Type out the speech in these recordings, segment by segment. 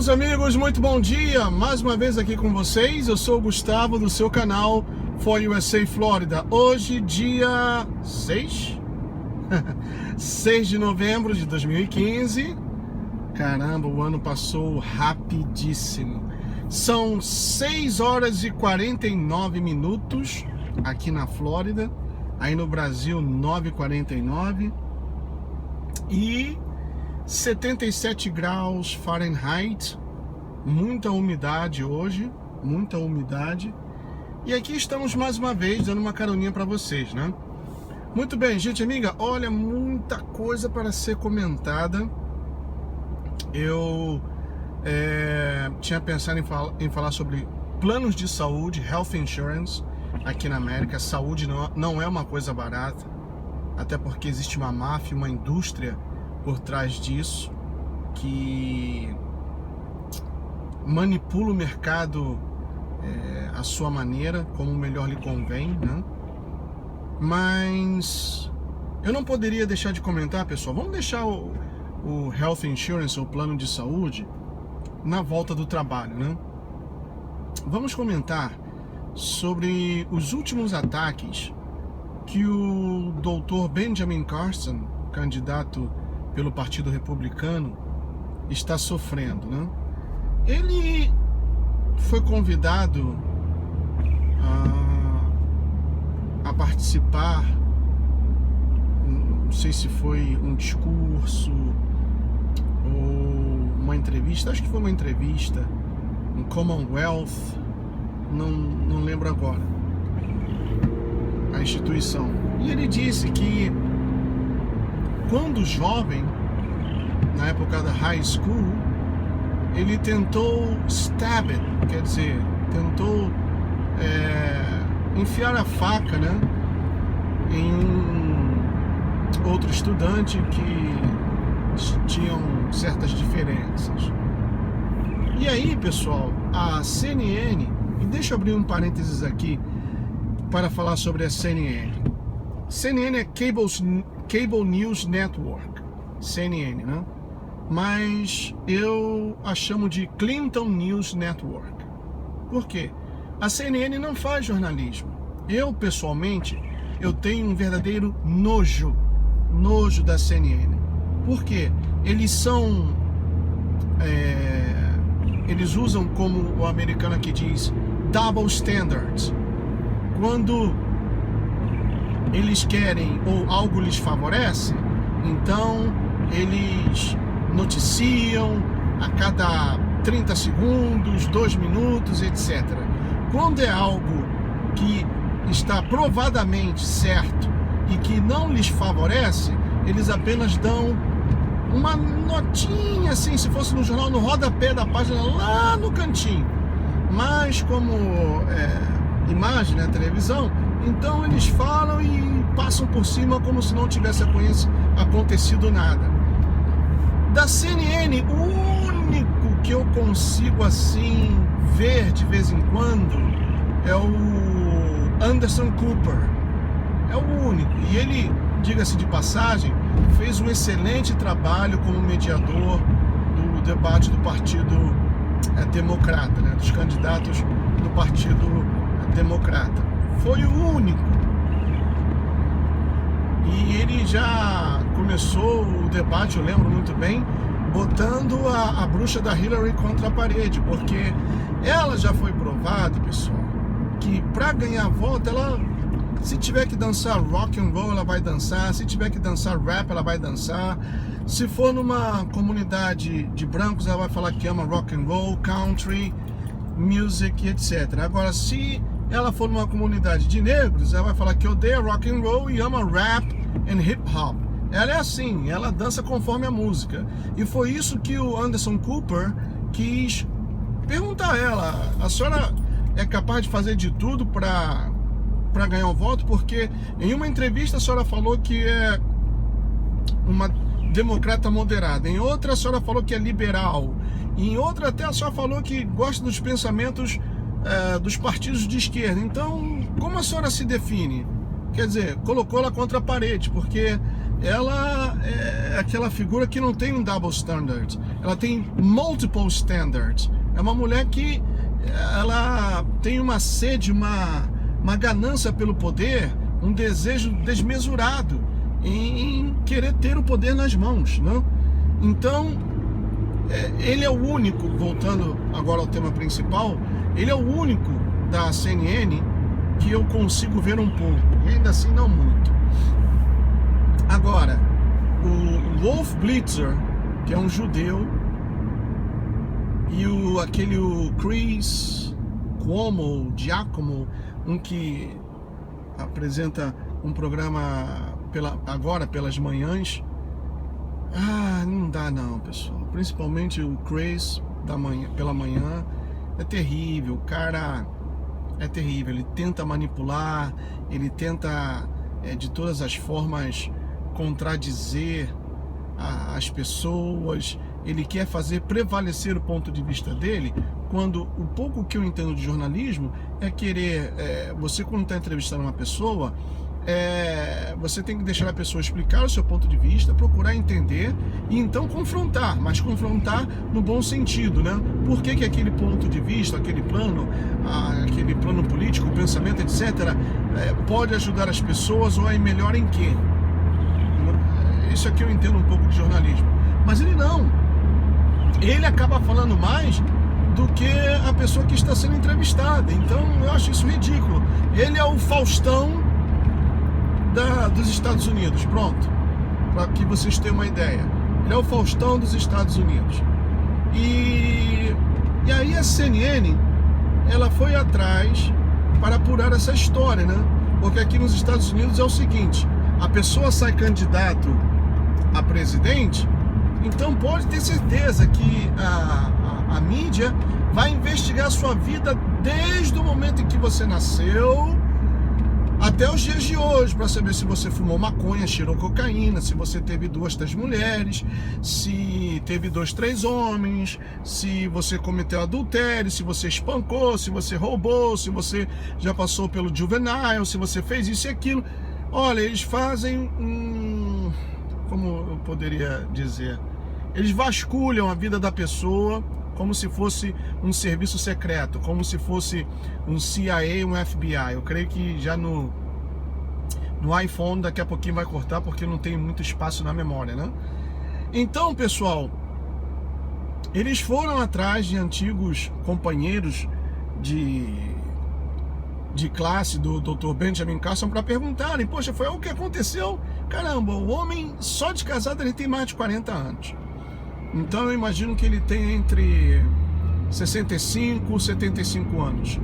meus amigos, muito bom dia! Mais uma vez aqui com vocês, eu sou o Gustavo do seu canal For USA Flórida. Hoje, dia 6? 6 de novembro de 2015. Caramba, o ano passou rapidíssimo. São 6 horas e 49 minutos aqui na Flórida. Aí no Brasil, 9h49. E 77 graus Fahrenheit, muita umidade hoje, muita umidade. E aqui estamos mais uma vez dando uma caroninha para vocês, né? Muito bem, gente amiga, olha, muita coisa para ser comentada. Eu tinha pensado em falar sobre planos de saúde, health insurance, aqui na América. Saúde não é uma coisa barata, até porque existe uma máfia, uma indústria por trás disso, que manipula o mercado à sua maneira, como melhor lhe convém, né? Mas eu não poderia deixar de comentar, pessoal. Vamos deixar o health insurance, o plano de saúde, na volta do trabalho, né? Vamos comentar sobre os últimos ataques que o Dr. Benjamin Carson, candidato pelo Partido Republicano, está sofrendo, né? Ele foi convidado a participar, não sei se foi um discurso ou uma entrevista, acho que foi uma entrevista em Commonwealth, não lembro agora a instituição. E ele disse que quando jovem, na época da high school, ele tentou stab it, quer dizer, tentou enfiar a faca, né, em outro estudante que tinham certas diferenças. E aí, pessoal, a CNN, e deixa eu abrir um parênteses aqui para falar sobre a CNN. CNN é Cable News Network, CNN, né? Mas eu a chamo de Clinton News Network. Por quê? A CNN não faz jornalismo. Eu, pessoalmente, eu tenho um verdadeiro nojo da CNN. Por quê? Eles são... eles usam, como o americano aqui diz, double standards. Quando eles querem ou algo lhes favorece, então eles noticiam a cada 30 segundos, 2 minutos, etc. Quando é algo que está provadamente certo e que não lhes favorece, eles apenas dão uma notinha, assim, se fosse no jornal, no rodapé da página, lá no cantinho. Mas como imagem, né, televisão, então eles falam e passam por cima como se não tivesse acontecido nada. Da CNN, o único que eu consigo assim ver de vez em quando é o Anderson Cooper. É o único. E ele, diga-se de passagem, fez um excelente trabalho como mediador do debate do Partido Democrata, né, dos candidatos do Partido Democrata. Foi o único. E ele já começou o debate, eu lembro muito bem, botando a bruxa da Hillary contra a parede, porque ela já foi provado, pessoal, que para ganhar voto, ela, se tiver que dançar rock and roll, ela vai dançar, se tiver que dançar rap, ela vai dançar, se for numa comunidade de brancos, ela vai falar que ama rock and roll, country, music, etc. Agora, se ela for numa comunidade de negros, ela vai falar que odeia rock and roll e ama rap and hip hop. Ela é assim, ela dança conforme a música. E foi isso que o Anderson Cooper quis perguntar a ela. A senhora é capaz de fazer de tudo para ganhar o voto? Porque em uma entrevista a senhora falou que é uma democrata moderada, em outra a senhora falou que é liberal, em outra até a senhora falou que gosta dos pensamentos dos partidos de esquerda. Então, como a senhora se define? Quer dizer, colocou ela contra a parede, porque ela aquela figura que não tem um double standard, ela tem multiple standards. É uma mulher que ela tem uma sede, uma ganância pelo poder, um desejo desmesurado em querer ter o poder nas mãos, não? Então, ele é o único, voltando agora ao tema principal, ele é o único da CNN que eu consigo ver um pouco, e ainda assim não muito. Agora, o Wolf Blitzer, que é um judeu, e o Chris Giacomo, um que apresenta um programa agora pelas manhãs. Não dá não, pessoal. Principalmente o Chris pela manhã é terrível. O cara é terrível. Ele tenta manipular, ele tenta de todas as formas contradizer as pessoas. Ele quer fazer prevalecer o ponto de vista dele, quando o pouco que eu entendo de jornalismo é querer, você quando está entrevistando uma pessoa, você tem que deixar a pessoa explicar o seu ponto de vista, procurar entender e então confrontar, mas confrontar no bom sentido, né? Por que aquele ponto de vista, aquele plano político, o pensamento, etc., pode ajudar as pessoas ou é melhor em quê? Isso aqui eu entendo um pouco de jornalismo, mas ele não. Ele acaba falando mais do que a pessoa que está sendo entrevistada. Então eu acho isso ridículo. Ele é o Faustão dos Estados Unidos, pronto, para que vocês tenham uma ideia. Ele é o Faustão dos Estados Unidos. E aí a CNN, ela foi atrás para apurar essa história, né? Porque aqui nos Estados Unidos é o seguinte: a pessoa sai candidato a presidente, então pode ter certeza que a mídia vai investigar a sua vida desde o momento em que você nasceu até os dias de hoje, para saber se você fumou maconha, cheirou cocaína, se você teve 2, 3 mulheres, se teve 2, 3 homens, se você cometeu adultério, se você espancou, se você roubou, se você já passou pelo juvenile, se você fez isso e aquilo. Olha, eles fazem como eu poderia dizer, eles vasculham a vida da pessoa como se fosse um serviço secreto, como se fosse um CIA, um FBI. Eu creio que já no iPhone daqui a pouquinho vai cortar, porque não tem muito espaço na memória, né? Então, pessoal, eles foram atrás de antigos companheiros de classe do Dr. Benjamin Carson para perguntarem: poxa, foi o que aconteceu? Caramba, o homem só de casado ele tem mais de 40 anos. Então eu imagino que ele tem entre 65 e 75 anos.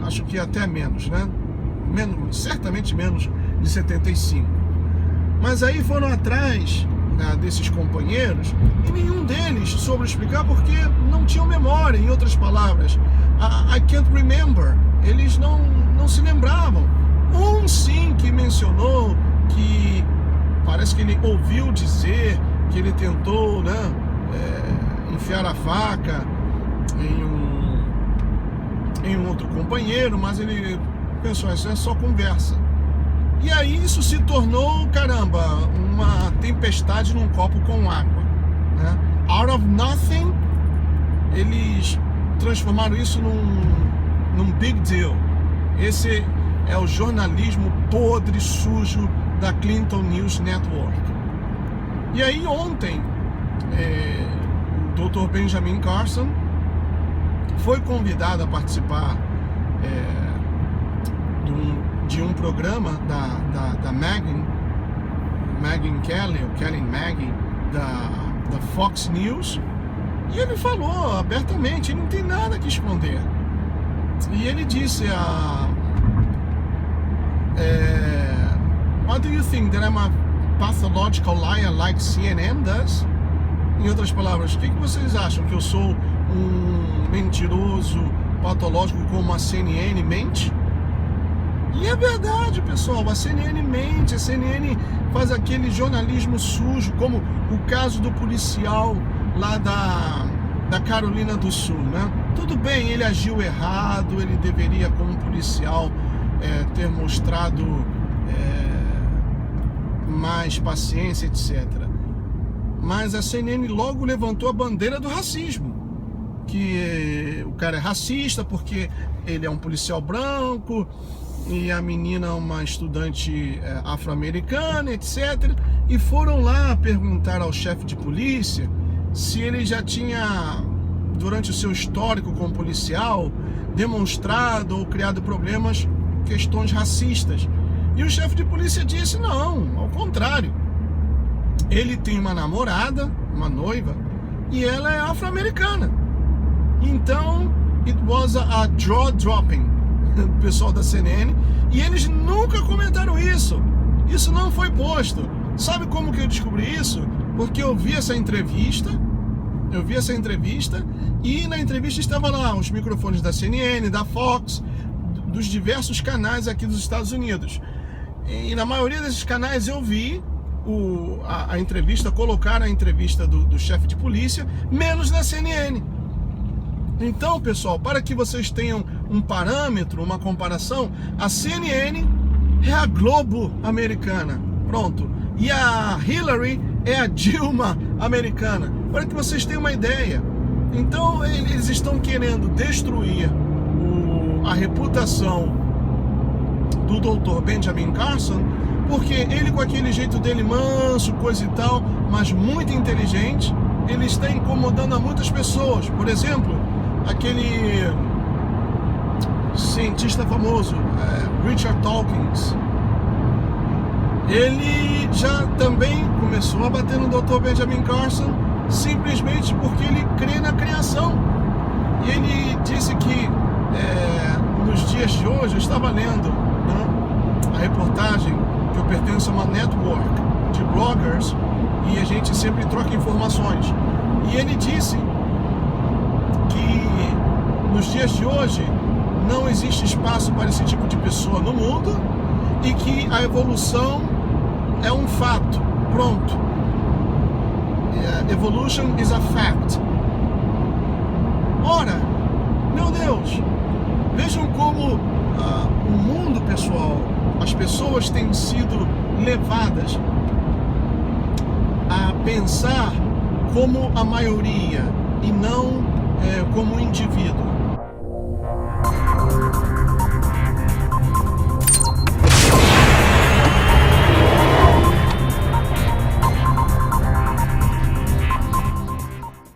Acho que até menos, né? Certamente menos de 75. Mas aí foram atrás desses companheiros e nenhum deles soube explicar, porque não tinham memória. Em outras palavras, I can't remember. Eles não se lembravam. Um sim que mencionou que parece que ele ouviu dizer que ele tentou, né, enfiar a faca em um outro companheiro, mas ele pensou: isso é só conversa. E aí isso se tornou, caramba, uma tempestade num copo com água, né? Out of nothing, eles transformaram isso num big deal. Esse é o jornalismo podre, sujo da Clinton News Network. E aí ontem, o Dr. Benjamin Carson foi convidado a participar de um programa da Megyn Kelly, ou Kelly Megyn, da Fox News, e ele falou abertamente, ele não tem nada que esconder. E ele disse: what do you think, that I'm a pathological liar like CNN does? Em outras palavras, o que vocês acham? Que eu sou um mentiroso patológico como a CNN mente? E é verdade, pessoal, a CNN mente, a CNN faz aquele jornalismo sujo, como o caso do policial lá da Carolina do Sul, né? Tudo bem, ele agiu errado, ele deveria, como policial, ter mostrado mais paciência, etc. mas a CNN logo levantou a bandeira do racismo, que o cara é racista porque ele é um policial branco e a menina é uma estudante afro-americana, etc. E foram lá perguntar ao chefe de polícia se ele já tinha, durante o seu histórico como policial, demonstrado ou criado problemas, questões racistas. E o chefe de polícia disse: não, ao contrário. Ele tem uma namorada, uma noiva, e ela é afro-americana. Então, it was a jaw dropping, do pessoal da CNN, e eles nunca comentaram isso. Isso não foi posto. Sabe como que eu descobri isso? Porque eu vi essa entrevista, e na entrevista estava lá os microfones da CNN, da Fox, dos diversos canais aqui dos Estados Unidos. E na maioria desses canais eu vi a entrevista, colocaram a entrevista do chefe de polícia, menos na CNN. Então, pessoal, para que vocês tenham um parâmetro, uma comparação, a CNN é a Globo americana, pronto. E a Hillary é a Dilma americana, para que vocês tenham uma ideia. Então, eles estão querendo destruir a reputação do Dr. Benjamin Carson, porque ele, com aquele jeito dele manso, coisa e tal, mas muito inteligente, ele está incomodando a muitas pessoas. Por exemplo, aquele cientista famoso, Richard Dawkins, ele já também começou a bater no Dr. Benjamin Carson, simplesmente porque ele crê na criação. E ele disse que nos dias de hoje, eu estava lendo, né, a reportagem, que eu pertenço a uma network de bloggers e a gente sempre troca informações. E ele disse que nos dias de hoje não existe espaço para esse tipo de pessoa no mundo e que a evolução é um fato. Pronto. Evolution is a fact. Ora, meu Deus, vejam como o mundo, pessoal, as pessoas têm sido levadas a pensar como a maioria e não como um indivíduo.